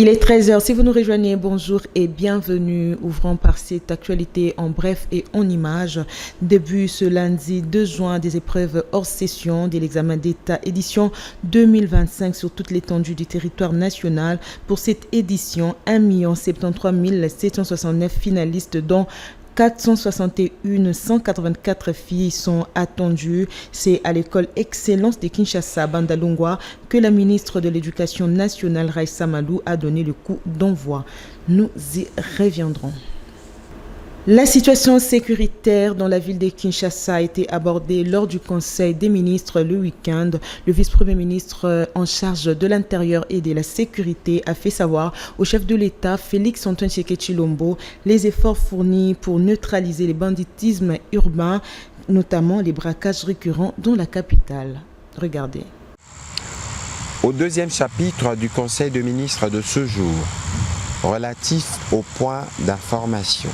Il est 13h. Si vous nous rejoignez, bonjour et bienvenue. Ouvrons par cette actualité en bref et en images. Début ce lundi 2 juin des épreuves hors session de l'examen d'État édition 2025 sur toute l'étendue du territoire national. Pour cette édition, 1 073 769 finalistes dont 461 184 filles sont attendues. C'est à l'école Excellence de Kinshasa, Bandalungwa, que la ministre de l'Éducation nationale, Raissa Malou, a donné le coup d'envoi. Nous y reviendrons. La situation sécuritaire dans la ville de Kinshasa a été abordée lors du Conseil des ministres le week-end. Le vice-premier ministre en charge de l'Intérieur et de la Sécurité a fait savoir au chef de l'État, Félix Antoine Tshisekedi Tshilombo, les efforts fournis pour neutraliser les banditismes urbains, notamment les braquages récurrents dans la capitale. Regardez. Au deuxième chapitre du Conseil des ministres de ce jour, relatif au point d'information,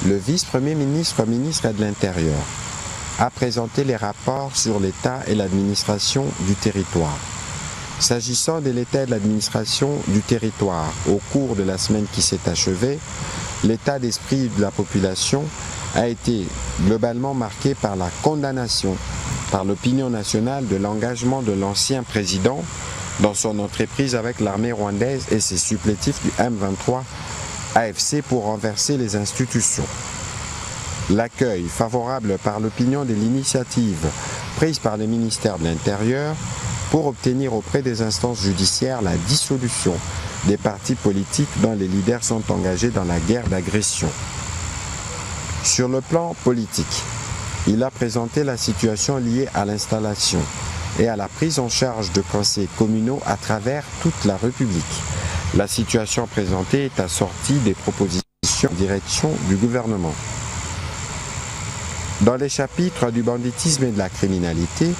le vice-premier ministre, ministre de l'Intérieur, a présenté les rapports sur l'État et l'administration du territoire. S'agissant de l'État et de l'administration du territoire, au cours de la semaine qui s'est achevée, l'état d'esprit de la population a été globalement marqué par la condamnation par l'opinion nationale de l'engagement de l'ancien président dans son entreprise avec l'armée rwandaise et ses supplétifs du M23 AFC pour renverser les institutions. L'accueil favorable par l'opinion de l'initiative prise par les ministères de l'Intérieur pour obtenir auprès des instances judiciaires la dissolution des partis politiques dont les leaders sont engagés dans la guerre d'agression. Sur le plan politique, il a présenté la situation liée à l'installation et à la prise en charge de conseils communaux à travers toute la République. La situation présentée est assortie des propositions en direction du gouvernement. Dans les chapitres du banditisme et de la criminalité,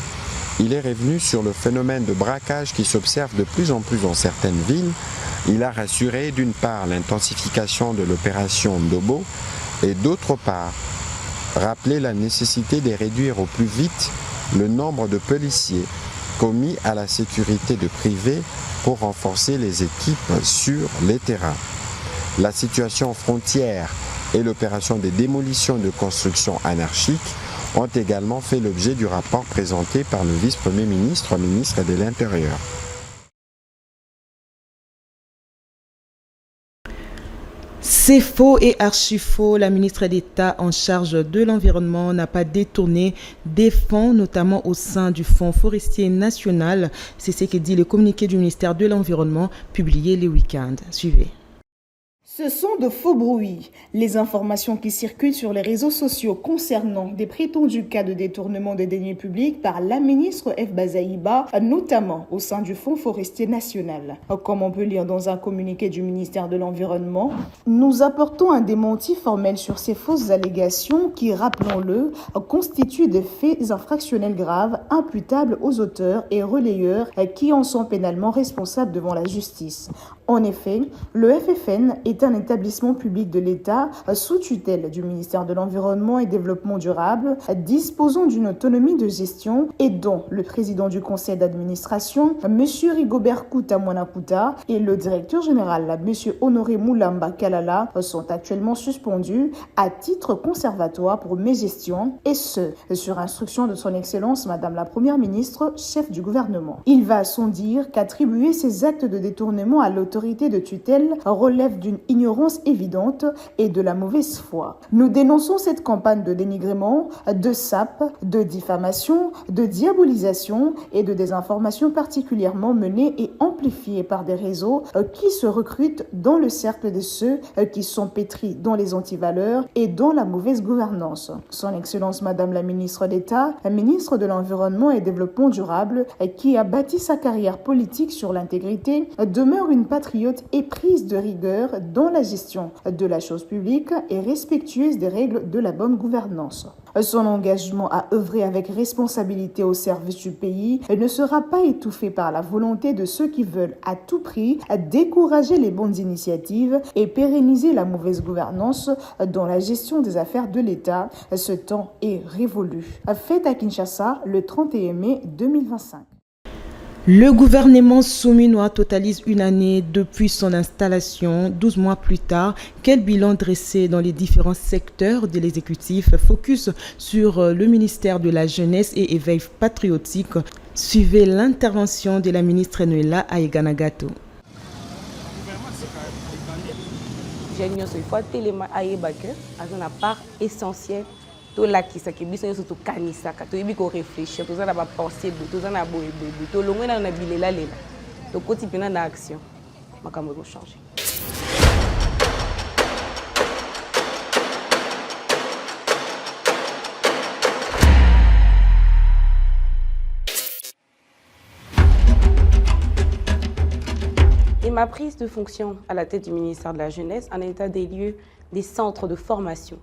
il est revenu sur le phénomène de braquage qui s'observe de plus en plus dans certaines villes. Il a rassuré d'une part l'intensification de l'opération Ndobo et d'autre part rappelé la nécessité de réduire au plus vite le nombre de policiers commis à la sécurité de privés pour renforcer les équipes sur les terrains. La situation frontière et l'opération des démolitions de constructions anarchiques ont également fait l'objet du rapport présenté par le vice-premier ministre, ministre de l'Intérieur. C'est faux et archi-faux. La ministre d'État en charge de l'environnement n'a pas détourné des fonds, notamment au sein du Fonds forestier national. C'est ce que dit le communiqué du ministère de l'Environnement publié le week-end. Suivez. Ce sont de faux bruits. Les informations qui circulent sur les réseaux sociaux concernant des prétendus cas de détournement des deniers publics par la ministre F. Bazaïba, notamment au sein du Fonds forestier national. Comme on peut lire dans un communiqué du ministère de l'Environnement, nous apportons un démenti formel sur ces fausses allégations qui, rappelons-le, constituent des faits infractionnels graves imputables aux auteurs et relayeurs qui en sont pénalement responsables devant la justice. En effet, le FFN est un établissement public de l'État sous tutelle du ministère de l'Environnement et Développement durable, disposant d'une autonomie de gestion et dont le président du conseil d'administration, M. Rigobert Kouta Mwanakuta, et le directeur général, M. Honoré Moulamba Kalala, sont actuellement suspendus à titre conservatoire pour mégestion, et ce, sur instruction de son Excellence Madame la Première ministre, chef du gouvernement. Il va sans dire qu'attribuer ces actes de détournement à l'autorité de tutelle relève d'une ignorance évidente et de la mauvaise foi. Nous dénonçons cette campagne de dénigrement, de sape, de diffamation, de diabolisation et de désinformation particulièrement menée et amplifiée par des réseaux qui se recrutent dans le cercle de ceux qui sont pétris dans les antivaleurs et dans la mauvaise gouvernance. Son Excellence Madame la Ministre d'État, ministre de l'Environnement et Développement durable, qui a bâti sa carrière politique sur l'intégrité, demeure une patriote éprise de rigueur dans la gestion de la chose publique et respectueuse des règles de la bonne gouvernance. Son engagement à œuvrer avec responsabilité au service du pays ne sera pas étouffé par la volonté de ceux qui veulent à tout prix décourager les bonnes initiatives et pérenniser la mauvaise gouvernance dans la gestion des affaires de l'État. Ce temps est révolu. Fête à Kinshasa le 31 mai 2025. Le gouvernement souminois totalise une année depuis son installation. 12 mois plus tard, quel bilan dressé dans les différents secteurs de l'exécutif? Focus sur le ministère de la Jeunesse et Éveil patriotique. Suivez l'intervention de la ministre Noëlla Aïganagato. Il faut à une part essentielle to la qui ça qui biso surtout kanisaka to yebi ko réfléchir to ça na ba penser to ça na boye to longo na na bilela lela to koti pena na action makambo ko changer. Et ma prise de fonction à la tête du ministère de la Jeunesse, un état des lieux des centres de formation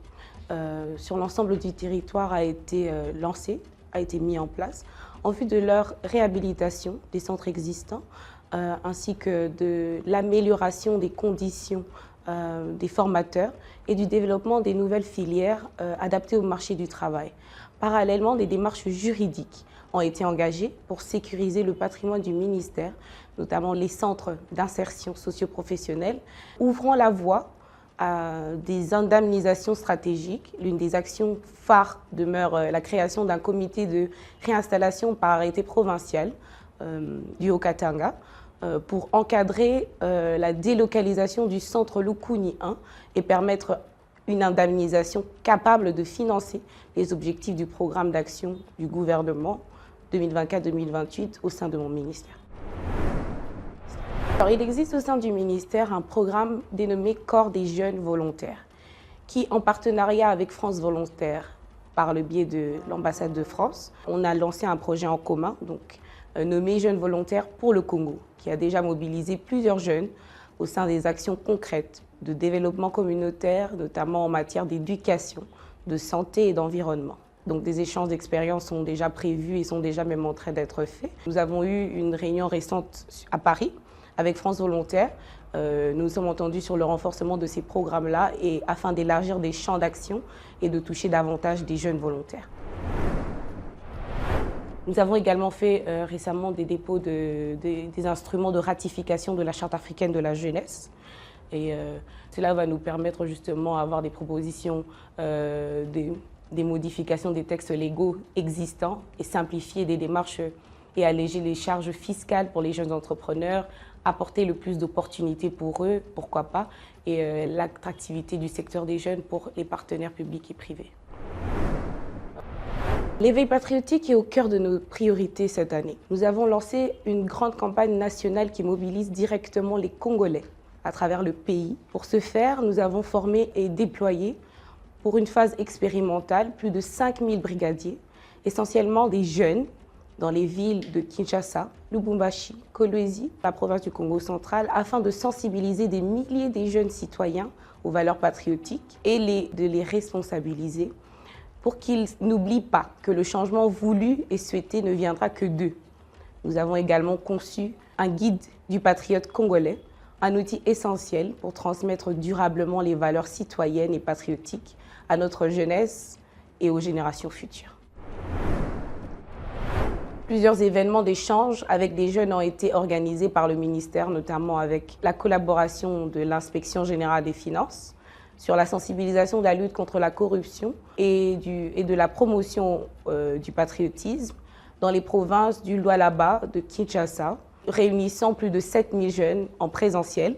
sur l'ensemble du territoire a été lancé, a été mis en place en vue de leur réhabilitation des centres existants ainsi que de l'amélioration des conditions des formateurs et du développement des nouvelles filières adaptées au marché du travail. Parallèlement, des démarches juridiques ont été engagées pour sécuriser le patrimoine du ministère, notamment les centres d'insertion socio-professionnelle, ouvrant la voie à des indemnisations stratégiques. L'une des actions phares demeure la création d'un comité de réinstallation par arrêté provincial du Haut-Katanga pour encadrer la délocalisation du centre Lukuni 1 et permettre une indemnisation capable de financer les objectifs du programme d'action du gouvernement 2024-2028 au sein de mon ministère. Alors, il existe au sein du ministère un programme dénommé Corps des jeunes volontaires qui, en partenariat avec France Volontaire, par le biais de l'ambassade de France, on a lancé un projet en commun, donc nommé Jeunes volontaires pour le Congo, qui a déjà mobilisé plusieurs jeunes au sein des actions concrètes de développement communautaire, notamment en matière d'éducation, de santé et d'environnement. Donc des échanges d'expériences sont déjà prévus et sont déjà même en train d'être faits. Nous avons eu une réunion récente à Paris avec France Volontaire. Nous nous sommes entendus sur le renforcement de ces programmes-là et afin d'élargir des champs d'action et de toucher davantage des jeunes volontaires. Nous avons également fait récemment des dépôts des instruments de ratification de la Charte africaine de la jeunesse. Et cela va nous permettre justement d'avoir des propositions, des modifications des textes légaux existants et simplifier des démarches et alléger les charges fiscales pour les jeunes entrepreneurs, apporter le plus d'opportunités pour eux, pourquoi pas, et l'attractivité du secteur des jeunes pour les partenaires publics et privés. L'éveil patriotique est au cœur de nos priorités cette année. Nous avons lancé une grande campagne nationale qui mobilise directement les Congolais à travers le pays. Pour ce faire, nous avons formé et déployé pour une phase expérimentale plus de 5000 brigadiers, essentiellement des jeunes, dans les villes de Kinshasa, Lubumbashi, Kolwezi, la province du Congo central, afin de sensibiliser des milliers de jeunes citoyens aux valeurs patriotiques et de les responsabiliser pour qu'ils n'oublient pas que le changement voulu et souhaité ne viendra que d'eux. Nous avons également conçu un guide du patriote congolais, un outil essentiel pour transmettre durablement les valeurs citoyennes et patriotiques à notre jeunesse et aux générations futures. Plusieurs événements d'échange avec des jeunes ont été organisés par le ministère, notamment avec la collaboration de l'Inspection générale des finances sur la sensibilisation de la lutte contre la corruption et de la promotion du patriotisme dans les provinces du Lualaba, de Kinshasa, réunissant plus de 7000 jeunes en présentiel,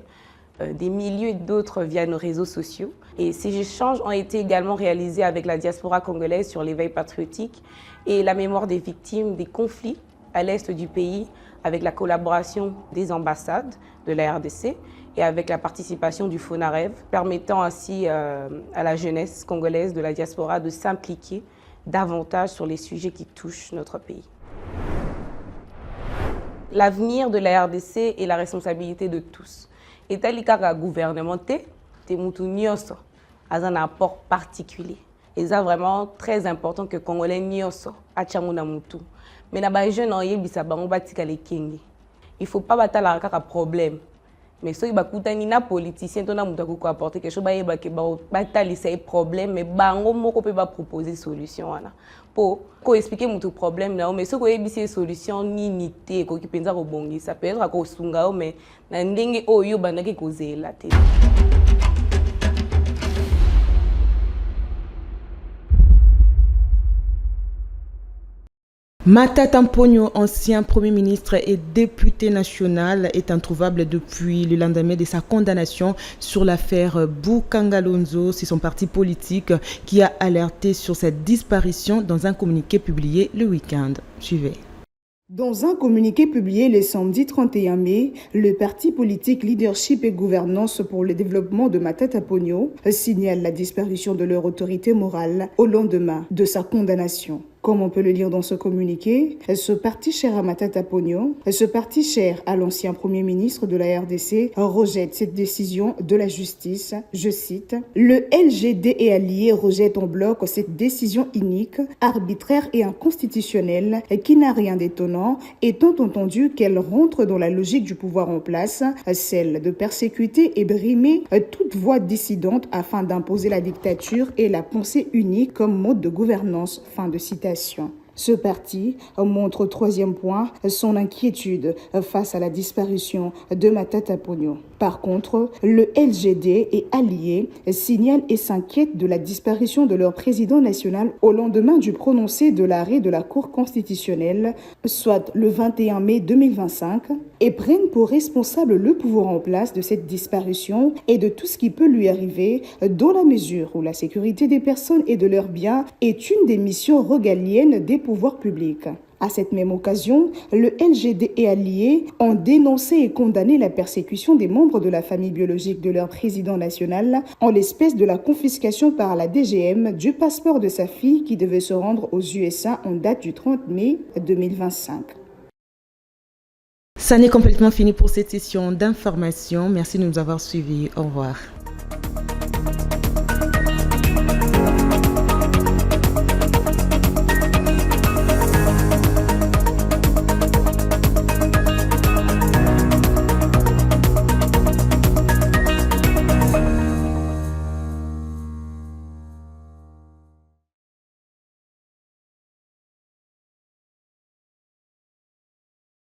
des milliers d'autres via nos réseaux sociaux. Et ces échanges ont été également réalisés avec la diaspora congolaise sur l'éveil patriotique et la mémoire des victimes des conflits à l'est du pays, avec la collaboration des ambassades de la RDC et avec la participation du FONAREV, permettant ainsi à la jeunesse congolaise de la diaspora de s'impliquer davantage sur les sujets qui touchent notre pays. L'avenir de la RDC est la responsabilité de tous. Et tel que gouvernement, a un apport particulier. Et c'est vraiment très important que les Congolais nyoso achamuna mutu. Mais na ba jeune en yebisa bango batika les kingi. Il faut pas battre un problème. Mais si bakutani na politicien to na mutu ko apporter quelque chose ba yeba ke ba talisa e problème mais bango moko pe ba proposer solution wana pour ko expliquer mutu problème na mais so ko ebisi solution ni nité ko ki penza ko bongisa peut-être ko sunga mais na ndenge oyo bandaki ko zela te. Matata Ponyo, ancien Premier ministre et député national, est introuvable depuis le lendemain de sa condamnation sur l'affaire Boukangalonzo. C'est son parti politique qui a alerté sur cette disparition dans un communiqué publié le week-end. Suivez. Dans un communiqué publié le samedi 31 mai, le parti politique Leadership et Gouvernance pour le développement de Matata Ponyo signale la disparition de leur autorité morale au lendemain de sa condamnation. Comme on peut le lire dans ce communiqué, ce parti cher à Matata Ponyo, ce parti cher à l'ancien Premier ministre de la RDC, rejette cette décision de la justice. Je cite, « Le LGD et alliés rejettent en bloc cette décision inique, arbitraire et inconstitutionnelle qui n'a rien d'étonnant, étant entendu qu'elle rentre dans la logique du pouvoir en place, celle de persécuter et brimer toute voix dissidente afin d'imposer la dictature et la pensée unique comme mode de gouvernance. » Fin de citation. Ce parti montre au troisième point son inquiétude face à la disparition de Matata Ponyo. Par contre, le LGD et alliés signalent et s'inquiètent de la disparition de leur président national au lendemain du prononcé de l'arrêt de la Cour constitutionnelle, soit le 21 mai 2025, et prennent pour responsable le pouvoir en place de cette disparition et de tout ce qui peut lui arriver, dans la mesure où la sécurité des personnes et de leurs biens est une des missions régaliennes des pouvoirs publics. À cette même occasion, le LGD et alliés ont dénoncé et condamné la persécution des membres de la famille biologique de leur président national, en l'espèce de la confiscation par la DGM du passeport de sa fille qui devait se rendre aux USA en date du 30 mai 2025. Ça n'est complètement fini pour cette session d'information. Merci de nous avoir suivis. Au revoir.